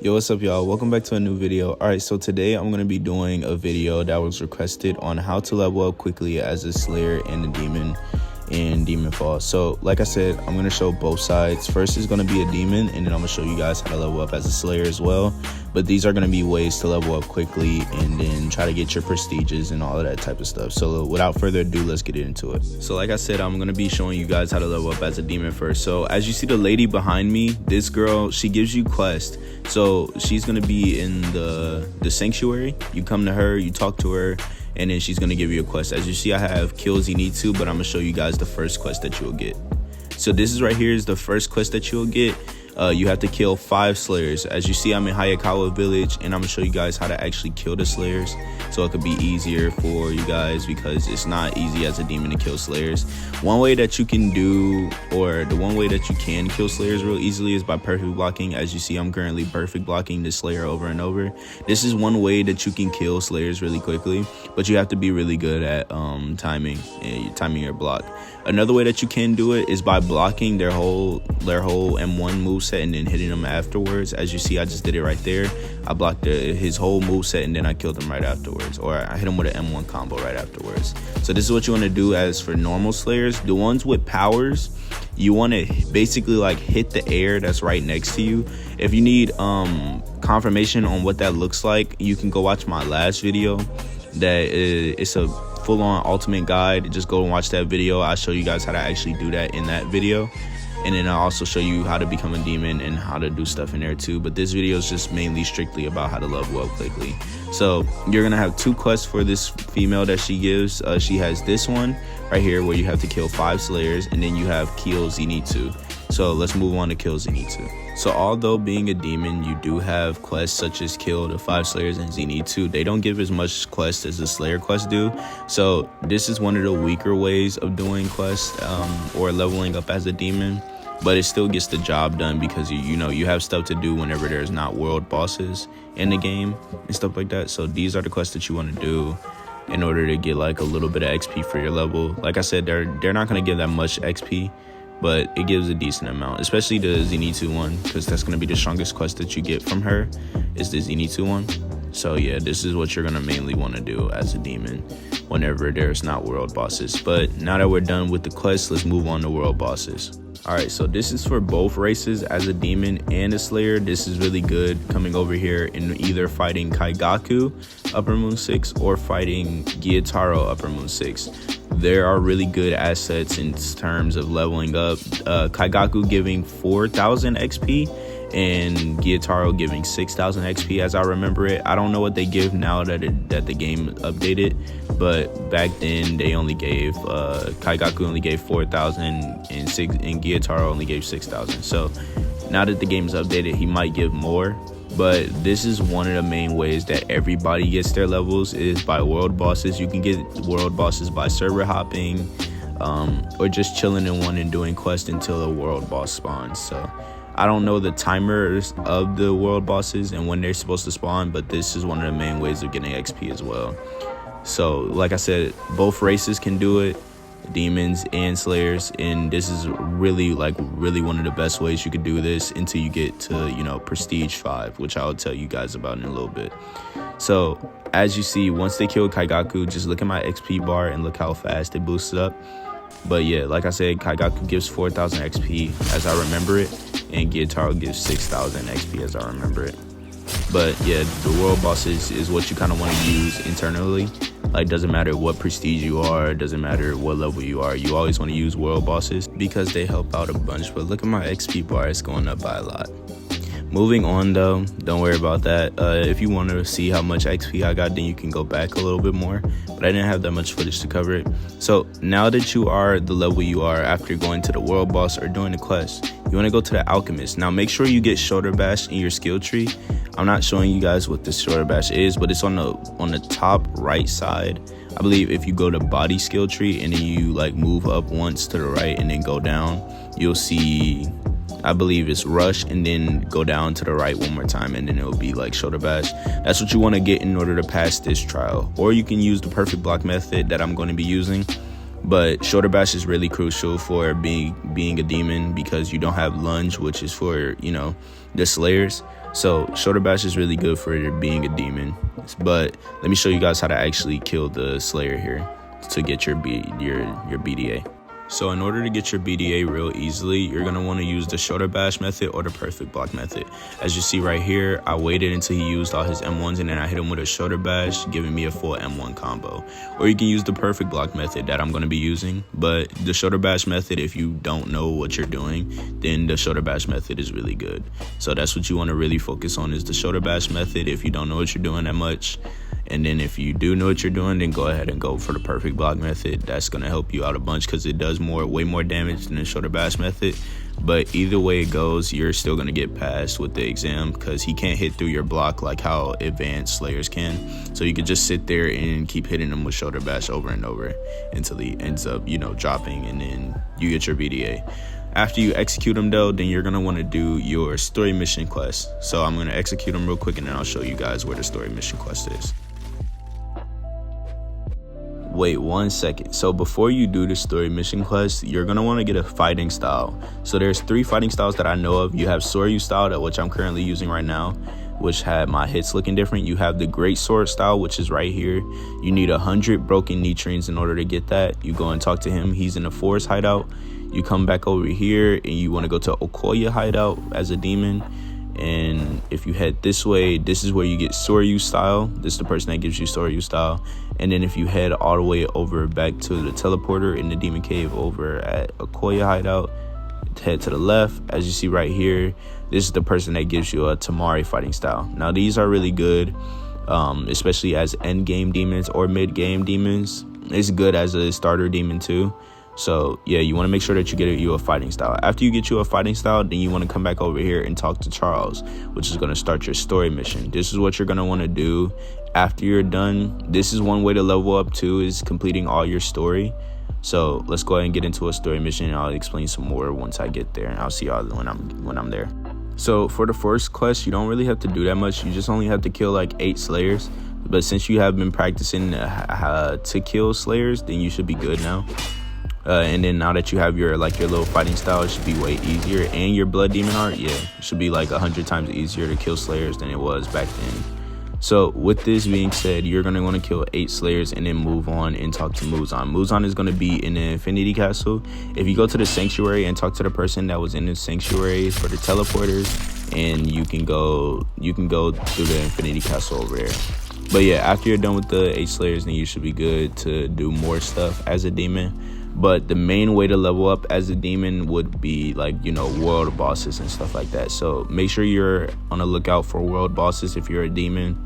Yo, what's up, y'all? Welcome back to a new video. Alright, so today I'm going to be doing a video that was requested on how to level up quickly as a Slayer and a Demon in Demon Fall. So like I said, I'm going to show both sides. First is going to be a Demon, and then I'm going to show you guys how to level up as a Slayer as well. But these are going to be ways to level up quickly and then try to get your prestiges and all of that type of stuff. So without further ado, let's get into it. So like I said, I'm going to be showing you guys how to level up as a Demon first. So as you see the lady behind me, this girl, she gives you quests. So she's going to be in the sanctuary. You come to her, you talk to her, and then she's going to give you a quest. As you see, I have kills you need to, but I'm going to show you guys the first quest that you'll get. So this is right here is the first quest that you'll get. You have to kill 5 Slayers. As you see, I'm in Hayakawa village, and I'm gonna show you guys how to actually kill the Slayers, so it could be easier for you guys, because it's not easy as a Demon to kill Slayers. One way that you can do, or the one way that you can kill Slayers real easily, is by perfect blocking. As you see, I'm currently perfect blocking this Slayer over and over. This is one way that you can kill Slayers really quickly, but you have to be really good at timing your block. Another way that you can do it is by blocking their whole M1 moveset and then hitting them afterwards. As you see, I just did it right there. I blocked his whole moveset and then I killed him right afterwards, or I hit him with an M1 combo right afterwards. So this is what you want to do as for normal Slayers. The ones with powers, you want to basically like hit the air that's right next to you. If you need confirmation on what that looks like, you can go watch my last video. It's a full-on ultimate guide. Just go and watch that video. I'll show you guys how to actually do that in that video, and then I'll also show you how to become a Demon and how to do stuff in there too. But this video is just mainly strictly about how to level up quickly. So you're gonna have 2 quests for this female that she gives. She has this one right here where you have to kill 5 Slayers, and then you have kills you need to. So let's move on to kills you need to. So although being a Demon, you do have quests such as kill the 5 Slayers and Z-Need-2. They don't give as much quests as the Slayer quests do. So this is one of the weaker ways of doing quests or leveling up as a Demon. But it still gets the job done, because you know you have stuff to do whenever there's not world bosses in the game and stuff like that. So these are the quests that you want to do in order to get like a little bit of XP for your level. Like I said, they're not going to give that much XP, but it gives a decent amount, especially the Z-Need-2 one, because that's going to be the strongest quest that you get from her, is the Z-Need-2 one. So yeah, this is what you're going to mainly want to do as a Demon whenever there's not world bosses. But now that we're done with the quests, let's move on to world bosses. Alright, so this is for both races. As a Demon and a Slayer, this is really good coming over here and either fighting Kaigaku Upper Moon 6 or fighting Gyataro Upper Moon 6. There are really good assets in terms of leveling up. Kaigaku giving 4,000 XP and Gyataro giving 6,000 XP as I remember it. I don't know what they give now that the game updated, but back then they only gave Kaigaku only gave 4,000 and Gyataro only gave 6,000. So now that the game's updated, he might give more. But this is one of the main ways that everybody gets their levels, is by world bosses. You can get world bosses by server hopping, or just chilling in one and doing quests until a world boss spawns. So I don't know the timers of the world bosses and when they're supposed to spawn, but this is one of the main ways of getting XP as well. So like I said, both races can do it, Demons and Slayers, and this is really one of the best ways you could do this until you get to, you know, prestige 5, which I'll tell you guys about in a little bit. So as you see, once they kill Kaigaku, just look at my XP bar and look how fast it boosts up. But yeah, like I said, Kaigaku gives 4,000 XP as I remember it, and Gyataro gives 6,000 XP as I remember it. But yeah, the world bosses is what you kind of want to use internally. Like, doesn't matter what prestige you are, doesn't matter what level you are, you always want to use world bosses because they help out a bunch. But look at my XP bar, it's going up by a lot. Moving on though, don't worry about that. If you want to see how much XP I got, then you can go back a little bit more, but I didn't have that much footage to cover it. So now that you are the level you are after going to the world boss or doing the quest, you want to go to the alchemist. Now make sure you get shoulder bash in your skill tree. I'm not showing you guys what this shoulder bash is, but it's on the top right side. I believe if you go to body skill tree and then you like move up once to the right and then go down, you'll see, I believe it's rush, and then go down to the right one more time, and then it'll be like shoulder bash. That's what you want to get in order to pass this trial. Or you can use the perfect block method that I'm going to be using. But shoulder bash is really crucial for being a demon, because you don't have lunge, which is for, you know, the slayers. So shoulder bash is really good for being a demon, but let me show you guys how to actually kill the Slayer here to get your BDA. So in order to get your BDA real easily, you're going to want to use the shoulder bash method or the perfect block method. As you see right here, I waited until he used all his M1s and then I hit him with a shoulder bash, giving me a full M1 combo. Or you can use the perfect block method that I'm going to be using. But the shoulder bash method, if you don't know what you're doing, then the shoulder bash method is really good. So that's what you want to really focus on, is the shoulder bash method if you don't know what you're doing that much. And then if you do know what you're doing, then go ahead and go for the perfect block method. That's going to help you out a bunch because it does way more damage than the shoulder bash method. But either way it goes, you're still going to get passed with the exam because he can't hit through your block like how advanced Slayers can. So you can just sit there and keep hitting him with shoulder bash over and over until he ends up, dropping, and then you get your BDA. After you execute him though, then you're going to want to do your story mission quest. So I'm going to execute him real quick and then I'll show you guys where the story mission quest is. Wait 1 second. So before you do the story mission quest, you're going to want to get a fighting style. So there's 3 fighting styles that I know of. You have Soryu style, which I'm currently using right now, which had my hits looking different. You have the Great Sword style, which is right here. You need 100 broken nitrines in order to get that. You go and talk to him. He's in a forest hideout. You come back over here and you want to go to Okoye hideout as a demon. And if you head this way, this is where you get Soryu style. This is the person that gives you Soryu style. And then if you head all the way over back to the teleporter in the demon cave over at Okoye hideout, head to the left. As you see right here, this is the person that gives you a Tamari fighting style. Now these are really good, especially as end game demons or mid game demons. It's good as a starter demon too. So yeah, you want to make sure that you get you a fighting style. After you get you a fighting style, then you want to come back over here and talk to Charles, which is going to start your story mission. This is what you're going to want to do after you're done. This is one way to level up too, is completing all your story. So let's go ahead and get into a story mission, and I'll explain some more once I get there, and I'll see y'all when I'm there. So for the first quest, you don't really have to do that much. You just only have to kill like 8 Slayers. But since you have been practicing to kill Slayers, then you should be good now. And then now that you have your little fighting style, it should be way easier. And your blood demon heart, yeah, it should be like 100 times easier to kill Slayers than it was back then. So with this being said, you're going to want to kill 8 Slayers and then move on and talk to Muzan. Muzan is going to be in the Infinity Castle. If you go to the Sanctuary and talk to the person that was in the Sanctuary for the teleporters, and you can go through the Infinity Castle over there. But yeah, after you're done with the 8 Slayers, then you should be good to do more stuff as a demon. But the main way to level up as a demon would be world bosses and stuff like that. So make sure you're on the lookout for world bosses if you're a demon.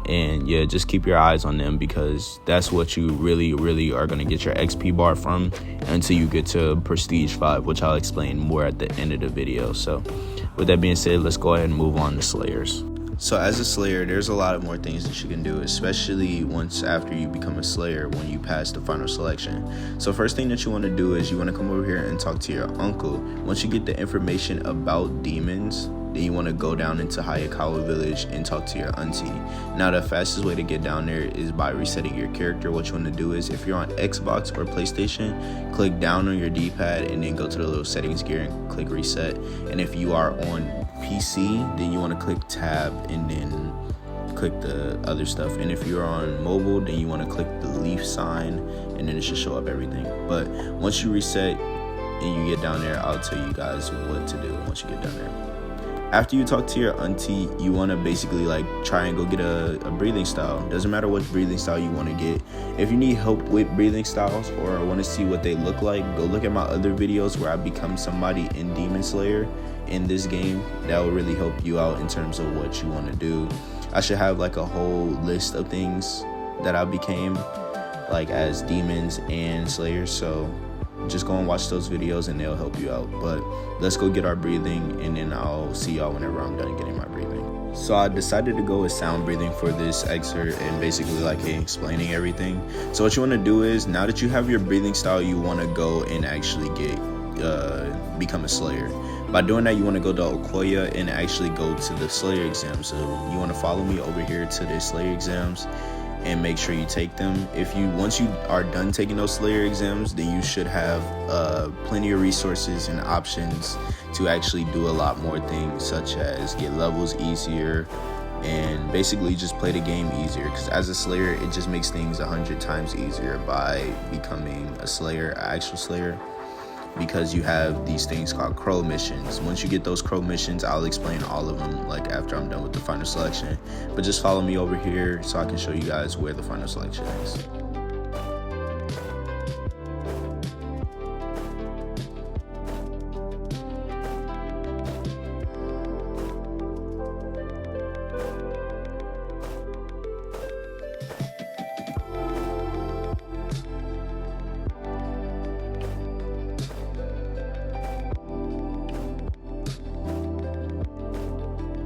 And yeah, just keep your eyes on them, because that's what you really are going to get your XP bar from until you get to Prestige 5, which I'll explain more at the end of the video. So with that being said, let's go ahead and move on to Slayers. So as a Slayer, there's a lot of more things that you can do, especially once after you become a Slayer, when you pass the final selection. So first thing that you want to do is you want to come over here and talk to your uncle. Once you get the information about demons, then you want to go down into Hayakawa village and talk to your auntie. Now the fastest way to get down there is by resetting your character. What you want to do is, if you're on Xbox or PlayStation, click down on your D-pad and then go to the little settings gear and click reset. And if you are on PC, then you want to click tab and then click the other stuff. And if you're on mobile, then you want to click the leaf sign and then it should show up everything. But once you reset and you get down there, I'll tell you guys what to do once you get down there. After you talk to your auntie, you want to basically try and go get a breathing style. Doesn't matter what breathing style you want to get. If you need help with breathing styles or want to see what they look like, go look at my other videos where I become somebody in Demon Slayer in this game. That will really help you out in terms of what you want to do. I should have a whole list of things that I became as demons and Slayers. So just go and watch those videos and they'll help you out. But let's go get our breathing, and then I'll see y'all whenever I'm done getting my breathing. So I decided to go with sound breathing for this excerpt and basically explaining everything. So what you want to do is, now that you have your breathing style, you want to go and actually become a Slayer. By doing that, you want to go to Okoye and actually go to the Slayer exam. So you want to follow me over here to the Slayer exams. and make sure you take them. Once you are done taking those Slayer exams, then you should have plenty of resources and options to actually do a lot more things, such as get levels easier and basically just play the game easier, because as a Slayer it just makes things 100 times easier by becoming a Slayer, an actual Slayer, because you have these things called crow missions. Once you get those crow missions, I'll explain all of them like after I'm done with the final selection, but just follow me over here so I can show you guys where the final selection is.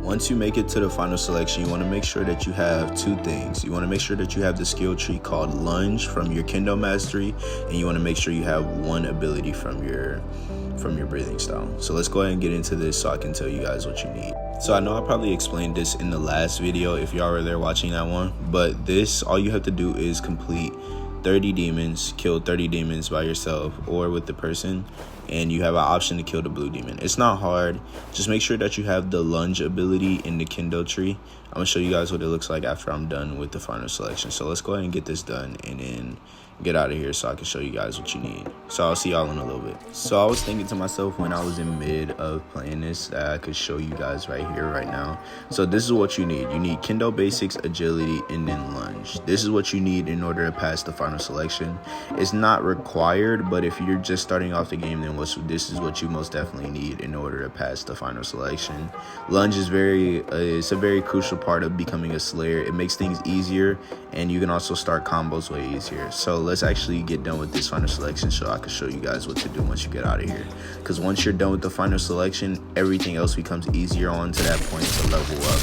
Once you make it to the final selection, you want to make sure that you have two things. You want to make sure that you have the skill tree called Lunge from your Kendo Mastery, and you want to make sure you have one ability from your breathing style. So let's go ahead and get into this so I can tell you guys what you need. So I know I probably explained this in the last video if y'all were there watching that one, but this, all you have to do is complete 30 demons, kill 30 demons by yourself or with the person, and you have an option to kill the blue demon. It's not hard. Just make sure that you have the lunge ability in the Kendo tree. I'm gonna show you guys what it looks like after I'm done with the final selection. So let's go ahead and get this done and then get out of here so I can show you guys what you need. So I'll see y'all in a little bit. So I was thinking to myself when I was in mid of playing this that I could show you guys right here, right now. So this is what you need. You need Kendo Basics, Agility, and then Lunge. This is what you need in order to pass the final selection. It's not required, but if you're just starting off the game, then this is what you most definitely need in order to pass the final selection. Lunge is it's a very crucial part of becoming a Slayer. It makes things easier, and you can also start combos way easier. So let's actually get done with this final selection so I can show you guys what to do once you get out of here. Because once you're done with the final selection, everything else becomes easier on to that point to level up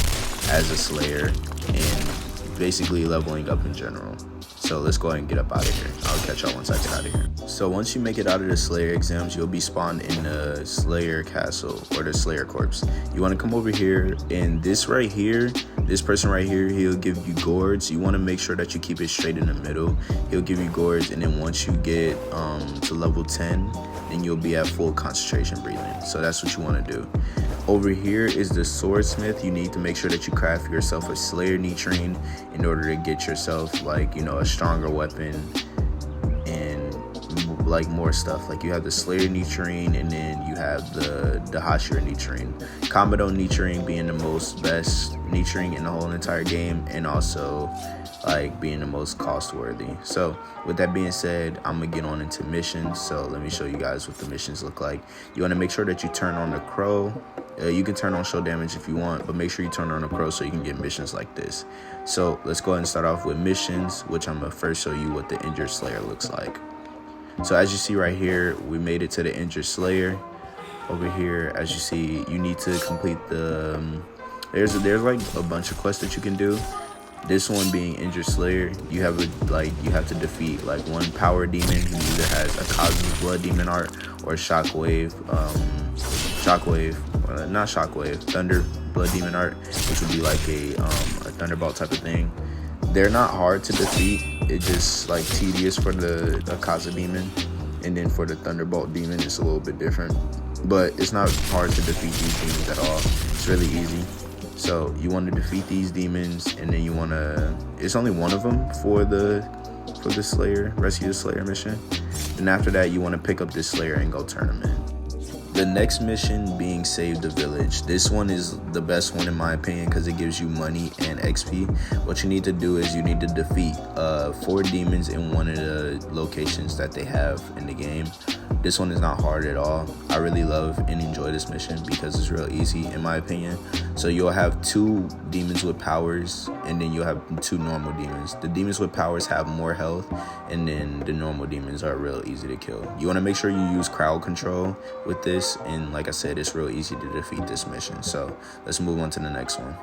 as a Slayer and basically leveling up in general. So let's go ahead and get up out of here. I'll catch y'all once I get out of here. So once you make it out of the Slayer exams, you'll be spawned in the Slayer castle or the Slayer corpse. You want to come over here, and this right here, this person right here, he'll give you gourds. You want to make sure that you keep it straight in the middle. He'll give you gourds, and then once you get to level 10, then you'll be at full concentration breathing. So that's what you want to do. Over here is the swordsmith. You need to make sure that you craft yourself a Slayer nitrine in order to get yourself, like, you know, a stronger weapon and like more stuff. Like you have the Slayer nitrine, and then you have the Hashira nitrine. Kamado nitrine being the best nitrine in the whole entire game, and also like being the most cost worthy. So with that being said, I'm gonna get on into missions. So let me show you guys what the missions look like. You want to make sure that you turn on the crow. You can turn on show damage if you want, but make sure you turn on the crow so you can get missions like this. So let's go ahead and start off with missions, which I'm gonna first show you what the injured Slayer looks like. So as you see right here, we made it to the injured Slayer. Over here, as you see, you need to complete the there's like a bunch of quests that you can do. This one being injured Slayer, you have to defeat like one power demon who either has a Cosmic Blood demon art or Thunder Blood demon art, which would be like a Thunderbolt type of thing. They're not hard to defeat. It's just like tedious for the Kaza demon, and then for the Thunderbolt demon, it's a little bit different. But it's not hard to defeat these demons at all. It's really easy. So you want to defeat these demons, and then you want to. It's only one of them for the Slayer, rescue the Slayer mission. And after that, you want to pick up this Slayer and go turn him in. The next mission being Save the Village. This one is the best one in my opinion because it gives you money and XP. What you need to do is you need to defeat 4 demons in one of the locations that they have in the game. This one is not hard at all. I really love and enjoy this mission because it's real easy in my opinion. So you'll have 2 demons with powers, and then you'll have 2 normal demons. The demons with powers have more health, and then the normal demons are real easy to kill. You want to make sure you use crowd control with this, and like I said, it's real easy to defeat this mission. So let's move on to the next one.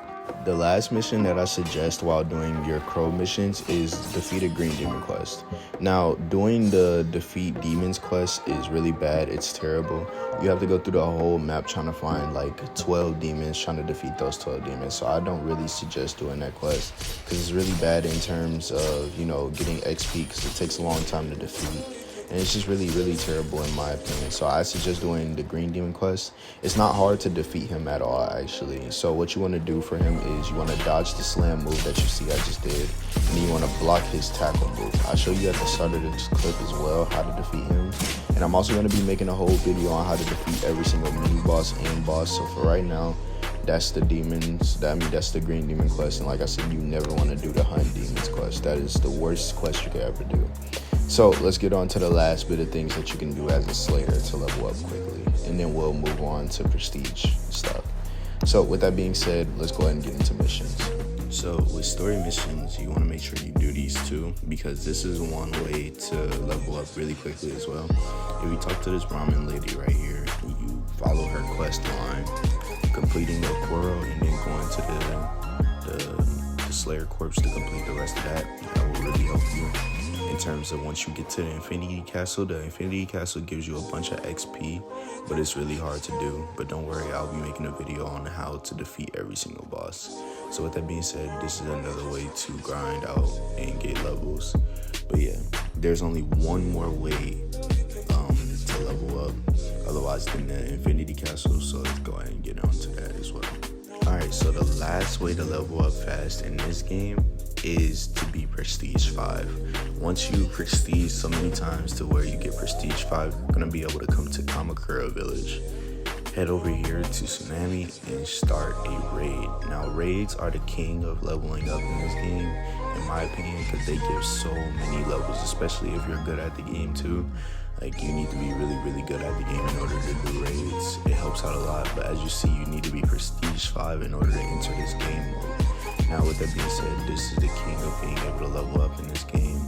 The last mission that I suggest while doing your crow missions is defeat a green demon quest. Now, doing the defeat demons quest is really bad. It's terrible. You have to go through the whole map trying to find like 12 demons, trying to defeat those 12 demons. So I don't really suggest doing that quest because it's really bad in terms of, you know, getting XP because it takes a long time to defeat. And it's just really, really terrible in my opinion. So I suggest doing the green demon quest. It's not hard to defeat him at all, actually. So what you want to do for him is you want to dodge the slam move that you see I just did, and then you want to block his tackle move. I'll show you at the start of this clip as well how to defeat him. And I'm also going to be making a whole video on how to defeat every single mini boss and boss. So for right now, that's the demons. That's the green demon quest. And like I said, you never want to do the hunt demons quest. That is the worst quest you could ever do. So let's get on to the last bit of things that you can do as a Slayer to level up quickly, and then we'll move on to prestige stuff. So with that being said, let's go ahead and get into missions. So with story missions, you want to make sure you do these too, because this is one way to level up really quickly as well. If you talk to this ramen lady right here, you follow her quest line, completing the Koro, and then going to the Slayer corpse to complete the rest of that. That will really help you. In terms of once you get to the Infinity Castle gives you a bunch of XP, but it's really hard to do. But don't worry, I'll be making a video on how to defeat every single boss. So with that being said, this is another way to grind out and get levels. But yeah, there's only one more way to level up, otherwise than the Infinity Castle. So let's go ahead and get on to that as well. Alright, so the last way to level up fast in this game is to be Prestige 5. Once you prestige so many times to where you get Prestige 5, you're going to be able to come to Kamakura Village. Head over here to Tsunami and start a raid. Now, raids are the king of leveling up in this game, in my opinion, because they give so many levels, especially if you're good at the game too. Like, you need to be really, really good at the game in order to do raids. It helps out a lot, but as you see, you need to be Prestige 5 in order to enter this game mode. Now, with that being said, this is the king of being able to level up in this game.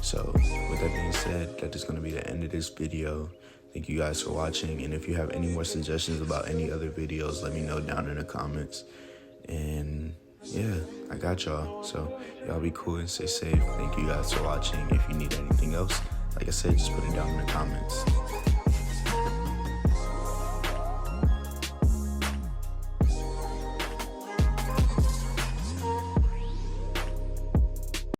So, with that being said, that is going to be the end of this video. Thank you guys for watching, and if you have any more suggestions about any other videos, let me know down in the comments. And yeah, I got y'all. So, y'all be cool and stay safe. Thank you guys for watching. If you need anything else, like I said, just put it down in the comments.